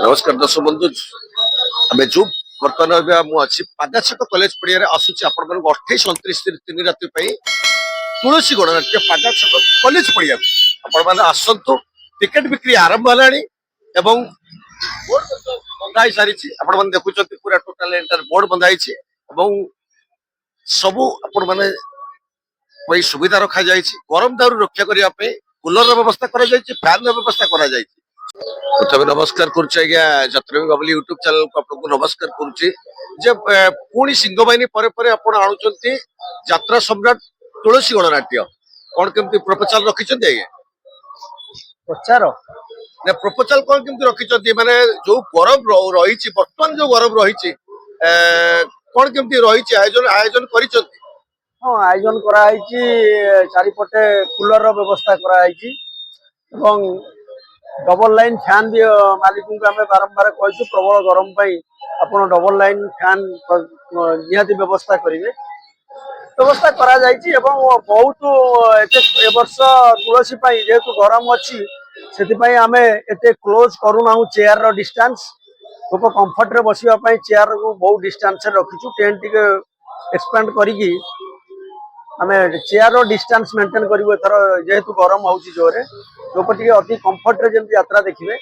नमस्कार दर्शक बंधु आम जो बर्तमान मुझे पादाछक कॉलेज पड़िया आसूची आपण 28-29 राति तुलसी गणनाट्य पादाछक कॉलेज पड़िया आपण मैंने आसतु टिकेट बिक्री आरंभ है बोर्ड बंधा सारी आपण देखुं पूरा टोटाल एंटायर बोर्ड बंधाई सबू आपण मैंने सुविधा रखा जाए गरम दारू रक्षा करने कूलर व्यवस्था फैन व्यवस्था कर प्रथम नमस्कार करत्रमी बाबली यूट्यूब चैनल को आपको नमस्कार पुणी सिंहबाहिनी आणुंट यात्रा सम्राट तुलसी गणनाट्य कौन केमती प्रपोजाल रखिंट आज्ञा प्रचार प्रपोजाल कौन केमती रखिंट माने जो गरम रही बर्तमान जो गरम रही कौन केमती रही आयोजन आयोजन कर हाँ आयोजन कराई चारिपटे कूलर व्यवस्था कराई डबल लाइन फैन भी मालिक को आम बारंबार कही प्रबल गरम आप डबल लाइन फैन निहाती व्यवस्था करेंगे व्यवस्था करा जायछि बहुत वर्ष तुलसी जेहेतु गरम अच्छी से आम एत क्लोज करूना चेयर रो डिस्टेंस लोक कंफर्ट रे बसवाई चेयर को बहुत डिस्टेंस रखीचु टेंट टिके एक्सपेंड करी आम चेयर रो डिस्टेंस मेंटेन करूँ एथर जेहेतु गरम होची जोरे लोक टिके अति कंफर्ट रे जमी यात्रा देखिए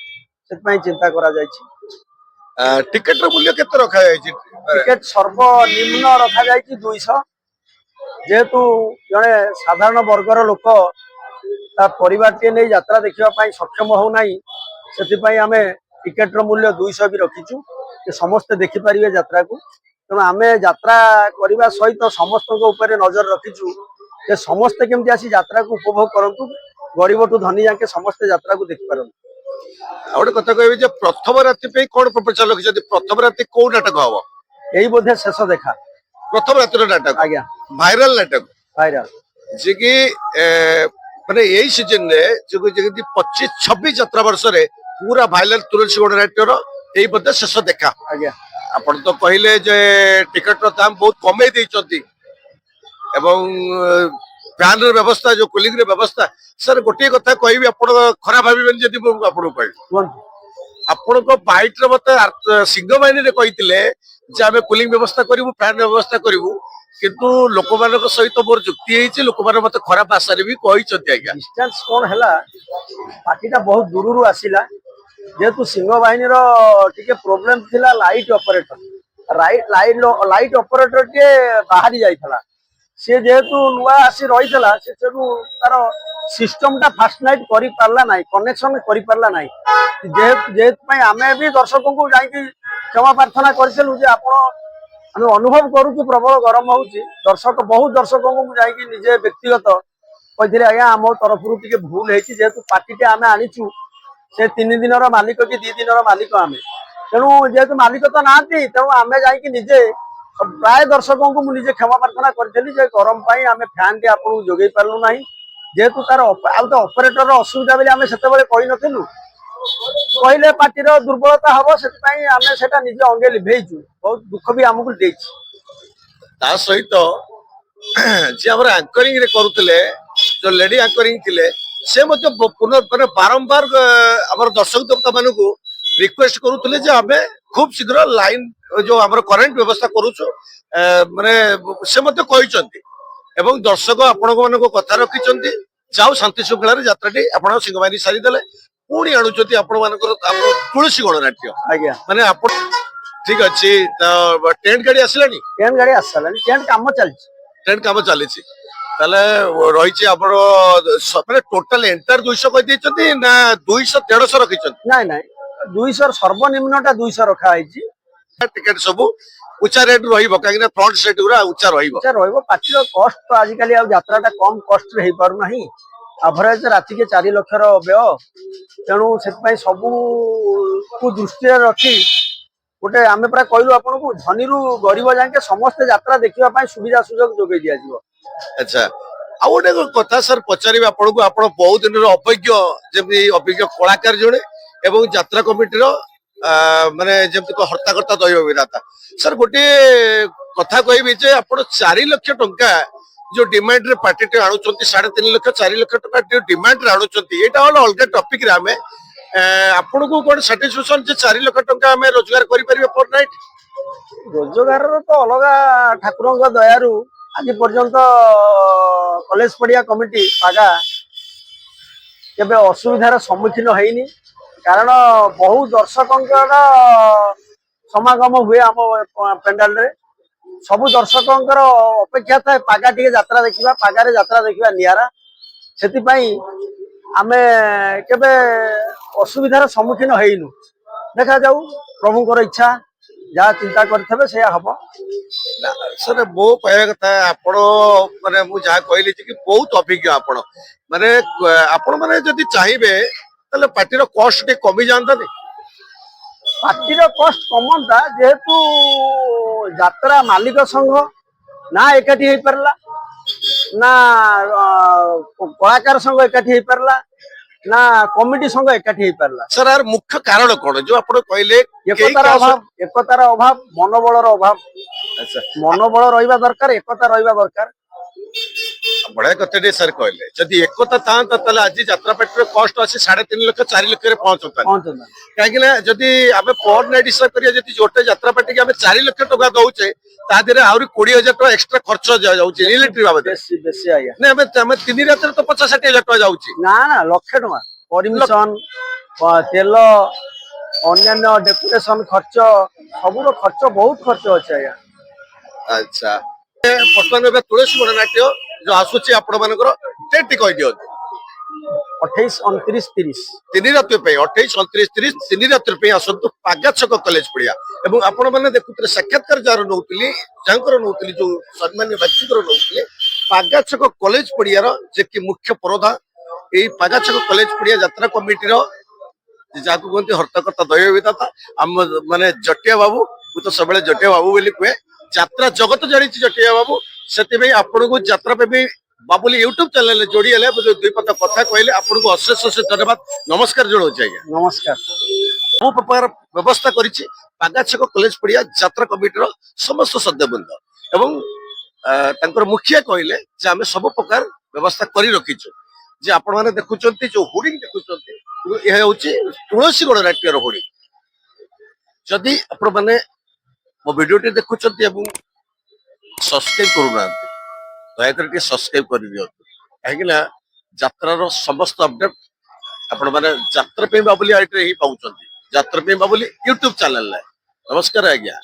से चिंता करा जायछि टिकेट मूल्य केते रखा जाय टिकेट सर्वनिम्न रखा जाय 200 जेहेतु जड़े साधारण वर्गर लोक परिवार टे नहीं यात्रा देखा सक्षम हो ना से आम टिकेट मूल्य 200 भी रखीचु समस्ते देखिपारे यात्रा को तेणु आम यात्रा करने सहित समस्त नजर रखीचु समस्ते केमती आसी यात्रा को उपभोग करूँ गरीब टू धनी जाके समस्ते यात्रा को देखिपार गोटे कथा कह प्रथम राति कौन प्रपोजाल रखी प्रथम राति कौ नाटक हम यही बोधे शेष देखा प्रथम रातिर नाटक आज्ञा भाइराल नाटक भाइराल जी कि माने यही सीजन रे जो 25-26 यात्रा वर्ष रे पूरा भाइराल तुलसी गणनाट्यर यही बोधे शेष देखा आज्ञा आपण तो कहले जे टिकट रो दाम बहुत कमे देइचंती एवं फैन रो व्यवस्था जो कूलिंग रो व्यवस्था सर गोटे कथा कहबी आपण खराब भाबिबेन जदी आपण कहबी आपण को बाइट रे मते सिंहबाहिनी रे कहितले जे आमे कूलिंग व्यवस्था करिवु फैन व्यवस्था करिवु किंतु लोक मानक सहित मोर जुक्ति हेछि लोक मान मते खराब आशा रे भी कहिचंती आज्ञा डिस्टेंस कोन हला पार्टीटा बहुत दूर रु आसिला जेहेतु सिंहबाहिनी रो टिके प्रॉब्लम थिला लाइट ऑपरेटर लाइट ऑपरेटर के बाहरी जाइथला से जेहेतु नुआ आसी रहीथला से तार सिस्टम टा फास्ट नाइट करि पारला नाही कनेक्शन करि पारला नाही जेहेतु आमे भी दर्शकों को जाई क्षमा प्रार्थना करथिलु जे आपण आमे अनुभव करू कि प्रबल गरम होउची बहुत दर्शकों को जाई निजे व्यक्तिगत कहिथिले आज्ञा हम तरफ रु टिके भूल हेछि जेहेतु पार्टी टे आमे आनिचु से 3 दिन मालिक कि 2 दिन मालिक आमे तेणु जेहेतु मालिक तो नाती तेणु आमे जाई निजे प्राय दर्शकों को मुझे क्षमा प्रार्थना करी गरम आम फैन टे आपको जोगे पार्लु ना जेहेतु तार ऑपरेटर असुविधा बेले आम से कही नथिलु कहले पार्टीर दुर्बलता हम से निजे अंगे लिभेचु बहुत दुख भी आमको देछि सहित जी आम एंकरिंग रे करुले जो लेडी एंकरिंग थिले से पुनः बारंबार आम दर्शक देवता मानक रिक्वेस्ट करुले जे आम खूब शीघ्र लाइन जो आम करेन्ट व्यवस्था करुचु माने से एवं दर्शक आपण मान कथा रखिंट जाओ शांति श्रृंखला यात्राटी आप सिंहबाहिनी सारीदे पुणी आणुंट आपण मान तुलसी गणनाट्य आज्ञा माने आप ठीक अच्छे टेंट गाड़ी आसलानी टेंट गाड़ी आसलानी टेंट काम चलछि टेंट काम चली रही माने टोटल एंटायर 200 कह देछथि ना 200-150 रखिछथि नहीं नहीं 200 सर्वनिम्नटा 200 रखा है टिकेट सब उच्चा रेट रहिबो कागिना फ्रंट सेट गुरा उच्चा रहिबो पार्टीर कॉस्ट तो आजिकली यात्राटा कम कॉस्ट रे पारु नाही एवरेज राति के 4 लाख व्यय तेणु से सबू को दृष्टि रखी गोटे आम प्राय कहलु आपन को धनी रु गरीब जाके समस्त यात्रा देखा सुविधा सुजोग जोगे दिया जीवो अच्छा आ गोटे कथा सर पचारि आपन को आपन बहुत दिन अभिज्ञ जेमि अभिज्ञ कलाकार जणे एवं यात्रा कमिटी माने जमती हर्ताकर्ता दैव विधाता सर गोटे कथा कहबी आप 4 लाख टंका जो डिमांड रे पार्टी टे आणुचंती 3.5 लाख 4 लाख टंका डिमांड रे आणुचंती एटा वाला अलग टॉपिक रे हमें ଆପଣଙ୍କୁ କଣ ସାଟିସ୍ଫାକ୍ସନ ଯେ 4 ଲକ୍ଷ ଟଙ୍କା ଆମେ ରୋଜଗାର କରିପାରିବେ ପର ନାଇଟ୍? ରୋଜଗାରର ତ ଅଲଗା ଠାକୁରଙ୍କ ଦୟାରୁ ଆଜି ପର୍ଯ୍ୟନ୍ତ କଲେଜ ପଡିଆ କମିଟି ପାଗା କେବେ ଅସୁବିଧାର ସମ୍ମୁଖୀନ ହେଇନି। କାରଣ ବହୁ ଦର୍ଶକଙ୍କର ସମାଗମ ହୁଏ ଆମ ପେଣ୍ଡାଲରେ। ସବୁ ଦର୍ଶକଙ୍କର ଅପେକ୍ଷା ଥାଏ ପାଗା ଟିକେ ଯାତ୍ରା ଦେଖିବା, ପାଗାରେ ଯାତ୍ରା ଦେଖିବା ନିଆରା। ସେଥିପାଇଁ ଆମେ କେବେ ଅସୁବିଧାର ସମ୍ମୁଖୀନ ହେଇନୁ। ଦେଖାଯାଉ, ପ୍ରଭୁଙ୍କର ଇଚ୍ଛା, ଯାହା ଚିନ୍ତା କରିଥିବେ ସେଇଆ ହବ। ସାର୍ ମୋ କହିବା କଥା ଆପଣ ମାନେ ମୁଁ ଯାହା କହିଲି ଯେ କି ବହୁତ ଅଭିଜ୍ଞ ଆପଣ ମାନେ ଆପଣ ମାନେ ଯଦି ଚାହିଁବେ ତାହେଲେ ପାର୍ଟିର କଷ୍ଟ ଟିକେ କମି ଯାଆନ୍ତାନି? ପାର୍ଟିର କଷ୍ଟ କମନ୍ତା, ଯେହେତୁ ଯାତ୍ରା ମାଲିକ ସଂଘ ନା ଏକାଠି ହେଇପାରିଲା, ନା କଳାକାର ସଂଘ ଏକାଠି ହେଇପାରିଲା, ନା କମିଟି ସଂଘ ଏକାଠି ହେଇପାରିଲା। ସାର୍ ଆର ମୁଖ୍ୟ କାରଣ କଣ ଯୋଉ ଆପଣ କହିଲେ ଏକତାର ଅଭାବ, ମନୋବଳର ଅଭାବ। ଆଚ୍ଛା, ମନୋବଳ ରହିବା ଦରକାର, ଏକତା ରହିବା ଦରକାର। ବଢିଆ କଥାଟେ ସାର୍ କହିଲେ ଯଦି ଏକତା ଥାନ୍ତା ତାହେଲେ ଆଜି ଯାତ୍ରା ପାର୍ଟିର କଷ୍ଟ ଅଛି 3.5 ଲକ୍ଷ 4 ଲକ୍ଷରେ ପହଞ୍ଚନ୍ତା। କାହିଁକି ନା ଯଦି ଆମେ ପର ନାଇଟ୍ ହିସାବ କରିବା, ଯଦି ଗୋଟେ ଯାତ୍ରା ପାର୍ଟି ଆମେ 4 ଲକ୍ଷ ଟଙ୍କା ଦଉଛେ ତା ଦେହରେ ଆହୁରି 20,000 ଟଙ୍କା ଏକ୍ସଟ୍ରା ଖର୍ଚ୍ଚ ଯାଉଛି ଇଲେକ୍ଟ୍ରି ବାବଦରେ। ବେଶୀ ଆଜ୍ଞା। ନା ଆମେ 3 ରାତିରେ ତ 50-60 ହଜାର ଟଙ୍କା ଯାଉଛି। ନା ଲକ୍ଷେ ଟଙ୍କା ପରମିଶନ, ତେଲ, ଅନ୍ୟାନ୍ୟ ଡେପୁଟେସନ ଖର୍ଚ୍ଚ, ସବୁର ଖର୍ଚ୍ଚ ବହୁତ ଖର୍ଚ୍ଚ ଅଛି ଆଜ୍ଞା। ଆଚ୍ଛା, ବର୍ତ୍ତମାନ ଏବେ ତୁଳସୀ ଗଣନାଟ୍ୟ ଯୋଉ ଆସୁଛି ଆପଣ ମାନଙ୍କର ଡେଟ୍ ଟି କହିଦିଅନ୍ତୁ। 28, 29, 30 3 ରାତି ପାଇଁ 28, 29, 30 3 ରାତି ପାଇଁ ଆସନ୍ତୁ ପାଗା ଛକ କଲେଜ ପଡିଆ। ଏବଂ ଆପଣ ମାନେ ଦେଖୁଥିଲେ ସାକ୍ଷାତକାର ଯାହାର ନଉଥିଲି, ଯାହାଙ୍କର ନଉଥିଲି, ଯୋଉ ସମ୍ମାନୀୟ ବ୍ୟକ୍ତିଙ୍କର ନଉଥିଲେ, ପାଗା ଛକ କଲେଜ ପଡିଆର ଯେ କି ମୁଖ୍ୟ ପରଦା ଏଇ ପାଗା ଛକ କଲେଜ ପଡିଆ ଯାତ୍ରା କମିଟିର ଯାହାକୁ କୁହନ୍ତି ହର୍ତ୍ତାକର୍ତ୍ତା ଦୈବ ବିଧାତା ଆମ ମାନେ ଜଟିଆ ବାବୁ। ମୁଁ ତ ସବୁବେଳେ ଜଟିଆ ବାବୁ ବୋଲି କୁହେ, ଯାତ୍ରା ଜଗତ ଜାଣିଛି ଜଟିଆ ବାବୁ। ସେଥିପାଇଁ ଆପଣଙ୍କୁ ଯାତ୍ରା ପ୍ରେମୀ ବାବୁଲି ୟୁଟ୍ୟୁବ ଚ୍ୟାନେଲରେ ଯୋଡି ହେଲେ ଦୁଇ ପଦ କଥା କହିଲେ ଆପଣଙ୍କୁ ଅଶେଷ ଅଶେଷ ଧନ୍ୟବାଦ, ନମସ୍କାର ଜଣାଉଛି ଆଜ୍ଞା। ନମସ୍କାର। ମୁଁ ପ୍ରକାର ବ୍ୟବସ୍ଥା କରିଛି ପାଗା ଛକ କଲେଜ ପଡିଆ ଯାତ୍ରା କମିଟିର ସମସ୍ତ ସଦସ୍ୟବୃନ୍ଦ ଏବଂ ତାଙ୍କର ମୁଖିଆ କହିଲେ ଯେ ଆମେ ସବୁ ପ୍ରକାର ବ୍ୟବସ୍ଥା କରି ରଖିଛୁ। ଯେ ଆପଣ ମାନେ ଦେଖୁଛନ୍ତି ଯୋଉ ହୋର୍ଡିଂ ଦେଖୁଛନ୍ତି, ଏହା ହଉଛି ତୁଳସୀ ଗଣନାଟ୍ୟର ହୋର୍ଡିଂ। ଯଦି ଆପଣ ମାନେ ମୋ ଭିଡିଓଟି ଦେଖୁଛନ୍ତି ଏବଂ ସବସ୍କ୍ରାଇବ କରୁନାହାନ୍ତି, ଦୟାକରି ଟିକେ ସବସ୍କ୍ରାଇବ କରିଦିଅନ୍ତୁ। କାହିଁକି ନା ଯାତ୍ରାର ସମସ୍ତ ଅପଡେଟ ଆପଣ ମାନେ ଯାତ୍ରା ପାଇଁ ବାବୁଲି ଆଇଟିରେ ହିଁ ପାଉଛନ୍ତି, ଯାତ୍ରା ପାଇଁ ବାବୁଲି ୟୁଟ୍ୟୁବ ଚ୍ୟାନେଲରେ। ନମସ୍କାର ଆଜ୍ଞା।